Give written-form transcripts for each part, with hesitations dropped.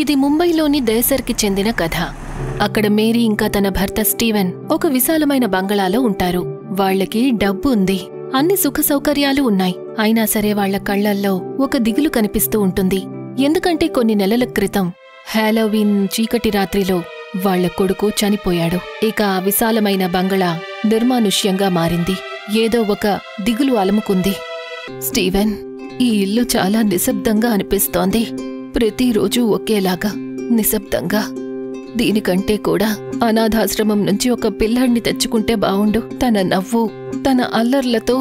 ఇది ముంబైలోని దేసర్కి చెందిన కథ. అక్కడ మేరీ ఇంకా తన భర్త స్టీవెన్ ఒక విశాలమైన బంగళాలో ఉంటారు. వాళ్లకి డబ్బు ఉంది, అన్ని సుఖ సౌకర్యాలు ఉన్నాయి. అయినా సరే వాళ్ల కళ్లల్లో ఒక దిగులు కనిపిస్తూ ఉంటుంది. ఎందుకంటే కొన్ని నెలల క్రితం హాలోవీన్ చీకటి రాత్రిలో వాళ్ల కొడుకు చనిపోయాడు. ఇక ఆ విశాలమైన బంగళా నిర్మానుష్యంగా మారింది. ఏదో ఒక దిగులు అలముకుంది. స్టీవెన్, ఈ ఇల్లు చాలా నిశ్శబ్దంగా అనిపిస్తోంది. ప్రతిరోజూ ఒకేలాగా నిశ్శబ్దంగా. దీనికంటే కూడా అనాథాశ్రమం నుంచి ఒక పిల్లాడిని తెచ్చుకుంటే బావుండు. తన నవ్వు, తన అల్లర్లతో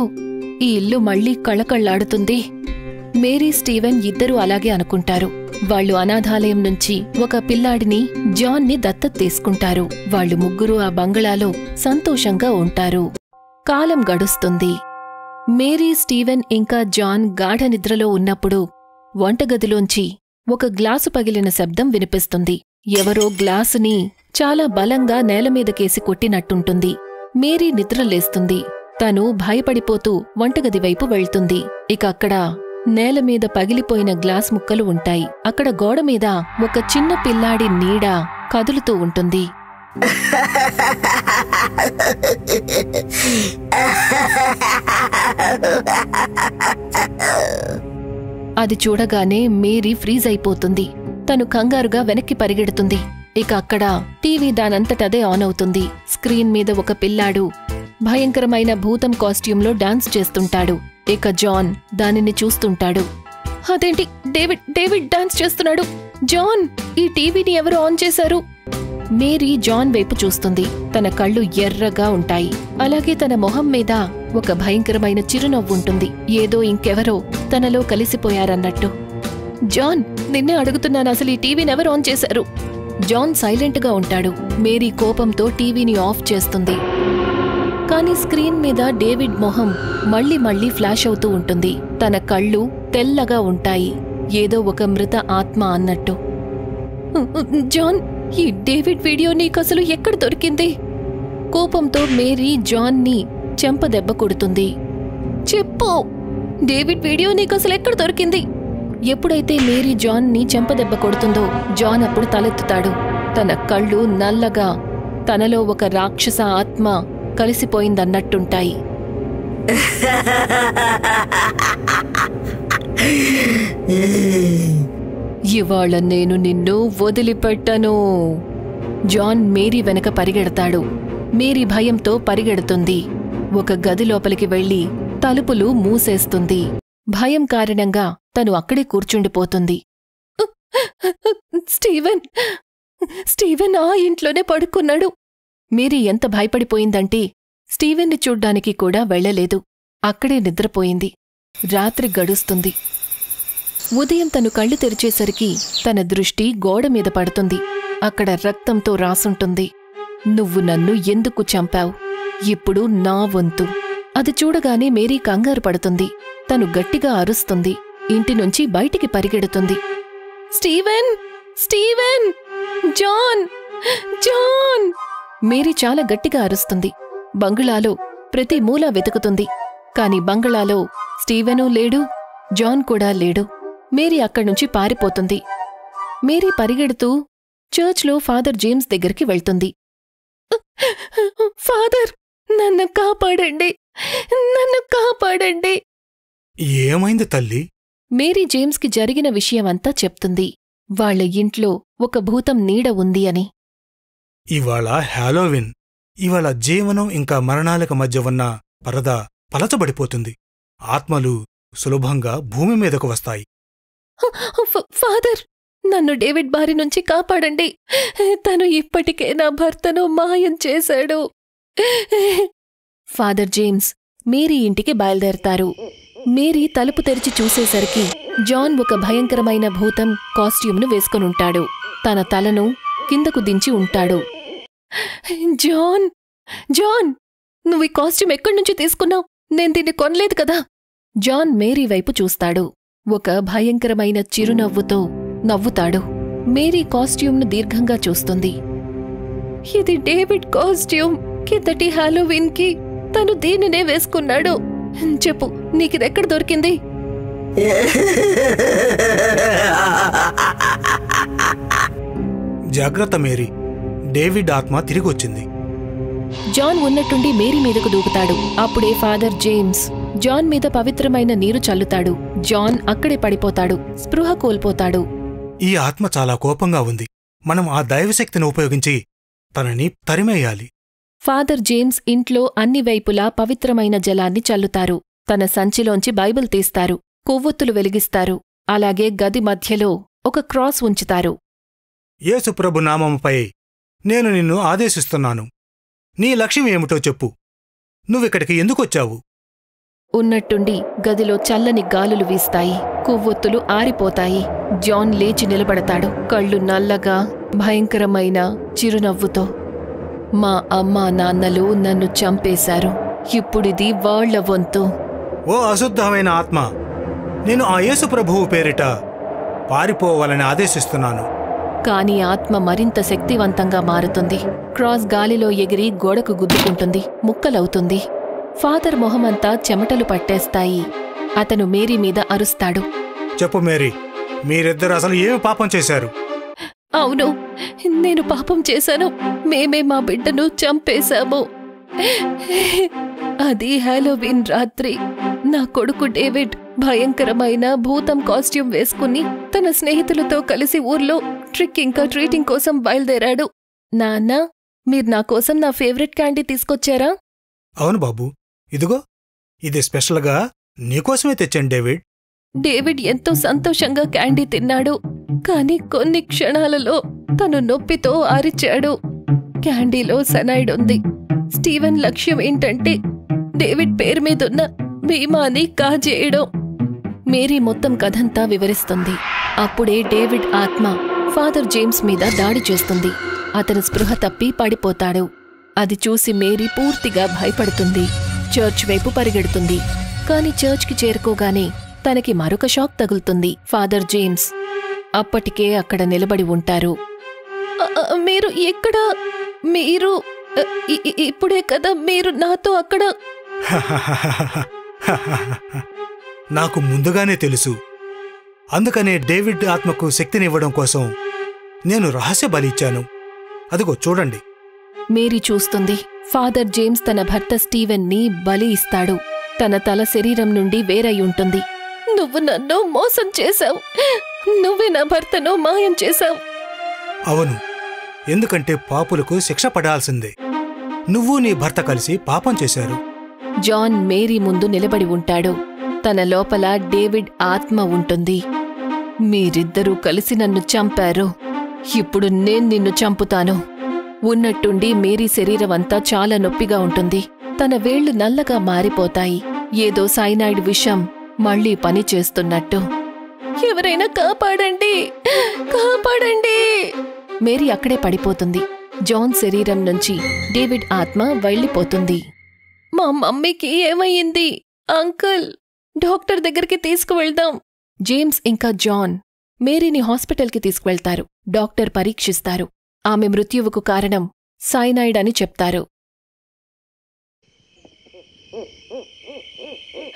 ఈ ఇల్లు మళ్లీ కళకళ్లాడుతుంది. మేరీ, స్టీవెన్ ఇద్దరూ అలాగే అనుకుంటారు. వాళ్లు అనాథాలయం నుంచి ఒక పిల్లాడిని, జాన్ ని దత్తత తీసుకుంటారు. వాళ్లు ముగ్గురు ఆ బంగళాలో సంతోషంగా ఉంటారు. కాలం గడుస్తుంది. మేరీ, స్టీవెన్ ఇంకా జాన్ గాఢ నిద్రలో ఉన్నప్పుడు వంటగదిలోంచి ఒక గ్లాసు పగిలిన శబ్దం వినిపిస్తుంది. ఎవరో గ్లాసుని చాలా బలంగా నేలమీదకేసి కొట్టినట్టుంటుంది. మేరీ నిద్రలేస్తుంది. తను భయపడిపోతూ వంటగది వైపు వెళ్తుంది. ఇక అక్కడ నేలమీద పగిలిపోయిన గ్లాస్ ముక్కలు ఉంటాయి. అక్కడ గోడమీద ఒక చిన్న పిల్లాడి నీడ కదులుతూ ఉంటుంది. అది చూడగానే మేరీ ఫ్రీజ్ అయిపోతుంది. తను కంగారుగా వెనక్కి పరిగెడుతుంది. ఇక అక్కడ టీవీ దానంతటదే ఆన్ అవుతుంది. స్క్రీన్ మీద ఒక పిల్లాడు భయంకరమైన భూతం కాస్ట్యూమ్లో డాన్స్ చేస్తుంటాడు. ఇక జాన్ దానిని చూస్తుంటాడు. అదేంటి, డేవిడ్ డాన్స్ చేస్తున్నాడు. జాన్, ఈ టీవీని ఎవరు ఆన్ చేశారు? మేరీ జాన్ వైపు చూస్తుంది. తన కళ్ళు ఎర్రగా ఉంటాయి. అలాగే తన మొహం మీద ఒక భయంకరమైన చిరునవ్వుంటుంది. ఏదో ఇంకెవరో తనలో కలిసిపోయారన్నట్టు. జాన్, నిన్నే అడుగుతున్నాను, అసలు ఈ టీవీని ఎవరు ఆన్ చేశారు? జాన్ సైలెంట్గా ఉంటాడు. మేరీ కోపంతో టీవీని ఆఫ్ చేస్తుంది. కాని స్క్రీన్ మీద డేవిడ్ మొహం మళ్లీ ఫ్లాష్ అవుతూ ఉంటుంది. తన కళ్ళు తెల్లగా ఉంటాయి, ఏదో ఒక మృత ఆత్మ అన్నట్టు. జాన్, ఈ డేవిడ్ వీడియో నీకసలు ఎక్కడ దొరికింది? కోపంతో మేరీ జాన్ ని చెంపదెబ్బ కొడుతుంది. చెప్పు, డేవిడ్ వీడియో నీకసలు ఎక్కడ దొరికింది? ఎప్పుడైతే మేరీ జాన్ ని చెంపదెబ్బ కొడుతుందో జాన్ అప్పుడు తలెత్తుతాడు. తన కళ్ళు నల్లగా తనలో ఒక రాక్షస ఆత్మ కలిసిపోయిందన్నట్టుంటాయి. ఇవాళ నేను నిన్ను వదిలిపెట్టను. జాన్ మేరీ వెనక పరిగెడతాడు. మేరీ భయంతో పరిగెడుతుంది. ఒక గది లోపలికి వెళ్లి తలుపులు మూసేస్తుంది. భయం కారణంగా తను అక్కడే కూర్చుండిపోతుంది. స్టీవెన్ ఆ ఇంట్లోనే పడుకున్నాడు. మేరీ ఎంత భయపడిపోయిందంటే స్టీవెన్ని చూడ్డానికి కూడా వెళ్లలేదు. అక్కడే నిద్రపోయింది. రాత్రి గడుస్తుంది. ఉదయం తను కళ్ళు తెరిచేసరికి తన దృష్టి గోడమీద పడుతుంది. అక్కడ రక్తంతో రాసుంటుంది. నువ్వు నన్ను ఎందుకు చంపావు? ఇప్పుడు నా వంతు. అది చూడగానే మేరీ కంగారు పడుతుంది. తను గట్టిగా అరుస్తుంది. ఇంటినుంచి బయటికి పరిగెడుతుంది. స్టీవెన్! జాన్! మేరీ చాలా గట్టిగా అరుస్తుంది. బంగళాలో ప్రతి మూల వెతుకుతుంది. కాని బంగళాలో స్టీవెనూ లేడు, జాన్ కూడా లేడు. మేరీ అక్కడ్నుంచి పారిపోతుంది. మేరీ పరిగెడుతూ చర్చ్లో ఫాదర్ జేమ్స్ దగ్గరికి వెళ్తుంది. ఫాదర్, నన్ను కాపాడండి. ఏమైంది తల్లి? మేరీ జేమ్స్కి జరిగిన విషయమంతా చెప్తుంది. వాళ్ల ఇంట్లో ఒక భూతం నీడ ఉంది అని. ఇవాళ హాలోవిన్. ఇవాళ జీవనం ఇంకా మరణాలకు మధ్య ఉన్న పరద పలచబడిపోతుంది. ఆత్మలు సులభంగా భూమి మీదకు వస్తాయి. ఫాదర్, నన్ను డేవిడ్ బారి నుంచి కాపాడండి. తను ఇప్పటికే నా భర్తను మాయం చేశాడు. ఫాదర్ జేమ్స్ మేరీ ఇంటికి బయలుదేరతారు. మేరీ తలుపు తెరిచి చూసేసరికి జాన్ ఒక భయంకరమైన భూతం కాస్ట్యూమ్ను వేసుకొనుంటాడు. తన తలను కిందకు దించి ఉంటాడు. జాన్, నువ్వు ఈ కాస్ట్యూమ్ ఎక్కడ్నుంచి తీసుకున్నావు? నేను దీన్ని కొనలేదు కదా. జాన్ మేరీ వైపు చూస్తాడు. ఒక భయంకరమైన చిరునవ్వుతో నవ్వుతాడు. మేరీ కాస్ట్యూమ్ను దీర్ఘంగా చూస్తుంది. ఇది డేవిడ్ కాస్ట్యూమ్. కిందటి హాలోవీన్కి తను దీనినే వేసుకున్నాడు. చెప్పు, నీకిదెక్కడ దొరికింది? జాగ్రత్త మేరీ, డేవిడ్ ఆత్మ తిరిగొచ్చింది. జాన్ ఉన్నట్టుండి మేరీ మీదకు దూకుతాడు. అప్పుడే ఫాదర్ జేమ్స్ జాన్ మీద పవిత్రమైన నీరు చల్లుతాడు. జాన్ అక్కడే పడిపోతాడు, స్పృహ కోల్పోతాడు. ఈ ఆత్మ చాలా కోపంగా ఉంది. మనం ఆ దైవశక్తిని ఉపయోగించి తనని తరిమేయాలి. ఫాదర్ జేమ్స్ ఇంట్లో అన్ని వైపులా పవిత్రమైన జలాన్ని చల్లుతారు. తన సంచిలోంచి బైబిల్ తీస్తారు, కొవ్వొత్తులు వెలిగిస్తారు. అలాగే గది మధ్యలో ఒక క్రాస్ ఉంచుతారు. యేసుప్రభు నామముపై నేను నిన్ను ఆదేశిస్తున్నాను. నీ లక్ష్యం ఏమిటో చెప్పు. నువ్విక్కడికి ఎందుకొచ్చావు? ఉన్నట్టుండి గదిలో చల్లని గాలులు వీస్తాయి. కొవ్వొత్తులు ఆరిపోతాయి. జాన్ లేచి నిలబడతాడు, కళ్ళు నల్లగా, భయంకరమైన చిరునవ్వుతో. మా అమ్మా నాన్నలు నన్ను చంపేశారు. ఇప్పుడిది వాళ్ల వంతు. ఓ అశుద్ధమైన ఆత్మ, నేను ఆ యేసుప్రభువు పేరిట పారిపోవాలని ఆదేశిస్తున్నాను. కాని ఆత్మ మరింత శక్తివంతంగా మారుతుంది. క్రాస్ గాలిలో ఎగిరి గోడకు గుద్దుకుంటుంది, ముక్కలవుతుంది. ఫాదర్ మొహమంతా చెమటలు పట్టేస్తాయి. అతను మేరీ మీద అరుస్తాడు. చెప్పు మేరీ, మీరిద్దరు అసలు ఏమి పాపం చేశారు? అవును, నేను పాపం చేశాను. మేమే మా బిడ్డను చంపేశాము. అది హాలోవీన్ రాత్రి. నా కొడుకు డేవిడ్ భయంకరమైన భూతం కాస్ట్యూమ్ వేసుకుని తన స్నేహితులతో కలిసి ఊర్లో ట్రిక్ ఇంకా ట్రీటింగ్ కోసం బయలుదేరాడు. నాన్న, మీరు నా కోసం నా ఫేవరెట్ క్యాండీ తీసుకొచ్చారా? అవును బాబూ, ఇదిగో, ఇది స్పెషల్గా నీకోసమే తెచ్చాను డేవిడ్. డేవిడ్ ఎంతో సంతోషంగా క్యాండీ తిన్నాడు. కాని కొన్ని క్షణాలలో తను నొప్పితో అరిచాడు. క్యాండీలో సనైడ్ ఉంది. స్టీవెన్ లక్ష్యం ఏంటంటే డేవిడ్ పేరు మీదున్న బీమాని కాజేయడం. మేరీ మొత్తం కథంతా వివరిస్తుంది. అప్పుడే డేవిడ్ ఆత్మ ఫాదర్ జేమ్స్ మీద దాడి చేస్తుంది. అతను స్పృహ తప్పి పడిపోతాడు. అది చూసి మేరీ పూర్తిగా భయపడుతుంది. చర్చ్ వైపు పరిగెడుతుంది. కాని చర్చ్కి చేరుకోగానే తనకి మరొక షాక్ తగులుతుంది. ఫాదర్ జేమ్స్ అప్పటికే అక్కడ నిలబడి ఉంటారు. మీరు ఎక్కడ? మీరు ఇప్పుడే కదా మీరు నాతో అక్కడ? నాకు ముందుగానే తెలుసు. అందుకనే డేవిడ్ ఆత్మకు శక్తినివ్వడం కోసం నేను రహస్య బలి ఇచ్చాను. అదిగో చూడండి. మేరీ చూస్తుంది. ఫాదర్ జేమ్స్ తన భర్త స్టీవెన్ని బలి ఇస్తాడు. తన తల శరీరం నుండి వేరై ఉంటుంది. నువ్వు నన్ను మోసం చేశావు. నువ్వే నా భర్తను మాయం చేశావు. అవును, ఎందుకంటే పాపులకు శిక్ష పడాల్సిందే. నువ్వు నీ భర్త కలిసి పాపం చేశారు. జాన్ మేరీ ముందు నిలబడి ఉంటాడు. తన లోపల డేవిడ్ ఆత్మ ఉంటుంది. మీరిద్దరూ కలిసి నన్ను చంపారు. ఇప్పుడు నేను నిన్ను చంపుతాను. ఉన్నట్టుండి మేరీ శరీరమంతా చాలా నొప్పిగా ఉంటుంది. తన వేళ్లు నల్లగా మారిపోతాయి. ఏదో సైనైడ్ విషం మళ్లీ పని చేస్తున్నట్టు. ఎవరైనా కాపాడండి, కాపాడండి! మేరీ అక్కడే పడిపోతుంది. జాన్ శరీరం నుంచి డేవిడ్ ఆత్మ వెళ్ళిపోతుంది. మా మమ్మీకి ఏమయ్యింది? అంకుల్, డాక్టర్ దగ్గరికి తీసుకువెళ్దాం. జేమ్స్ ఇంకా జాన్ మేరీని హాస్పిటల్కి తీసుకువెళ్తారు. డాక్టర్ పరీక్షిస్తారు. ఆమె మృత్యువుకు కారణం సైనైడ్ అని చెప్తారు.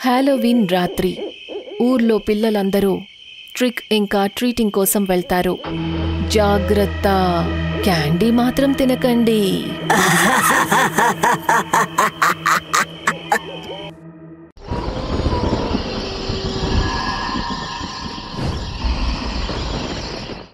హాలోవీన్ రాత్రి ఊర్లో పిల్లలందరూ ట్రిక్ ఇంకా ట్రీటింగ్ కోసం వెళ్తారు. జాగ్రత్త, క్యాండీ మాత్రం తినకండి.